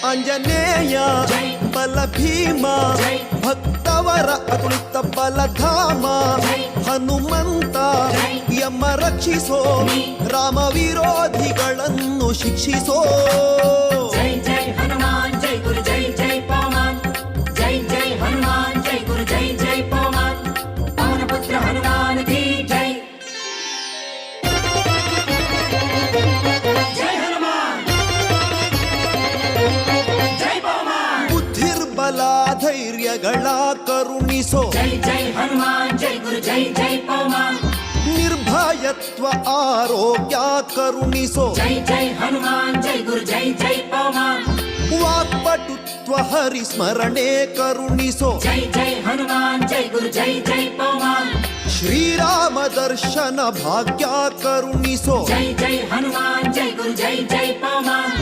ಆಂಜನೇಯ ಬಲ ಭೀಮ ಭಕ್ತವರ ಅತುಳಿತ ಬಲಧಾಮ ಹನುಮಂತ ಯಮ ರಕ್ಷಿಸೋ ರಾಮ ವಿರೋಧಿಗಳನ್ನು ಶಿಕ್ಷಿಸೋ. ಜೈ ಜೈ ಹನುಮಾನ್ ಜೈ ಗುರು ಜೈ ಜೈ ಪವಮಾನ್ ಜೈ ಜೈ ಹನುಮಾನ್ ಜೈ ಗುರು ಜೈ ಜೈ ಪವಮಾನ್ ಪವನ ಪುತ್ರ ಹನುಮಾನ್ ಕಿ ಜೈ. ಜೈ ಹನುಮಾನ್ ಜೈ ಪವಮಾನ್ ಬುದ್ಧಿರ್ಬಲ ಧೈರ್ಯಗಳ ಕರುಣಿಸೋ. ಜೈ ಜೈ ಹನುಮಾನ್ ಜೈ ಗುರು ಜೈ ಜೈ ಪವಮಾನ್ ನಿರ್ಭಯತ್ವ ಆರೋಗ್ಯ ಕರುಣಿಸೋ. ಜೈ ಜೈ ಹನುಮಾನ್ ಜೈ ಗುರು ಜೈ ಜೈ ಪವಮಾನ್ ವಾಕ್ಪಟುತ್ವ ಹರಿಸ್ಮರಣೆ ಕರುಣಿಸೋ. ಜೈ ಜೈ ಹನುಮಾನ್ ಜೈ ಗುರು ಜೈ ಜೈ ಪವಮಾನ್ ಶ್ರೀರಾಮ ದರ್ಶನ ಭಾಗ್ಯ ಕರುಣಿಸೋ. ಜೈ ಜೈ ಹನುಮಾನ್ ಜೈ ಗುರು ಜೈ ಜೈ ಪವಮಾನ್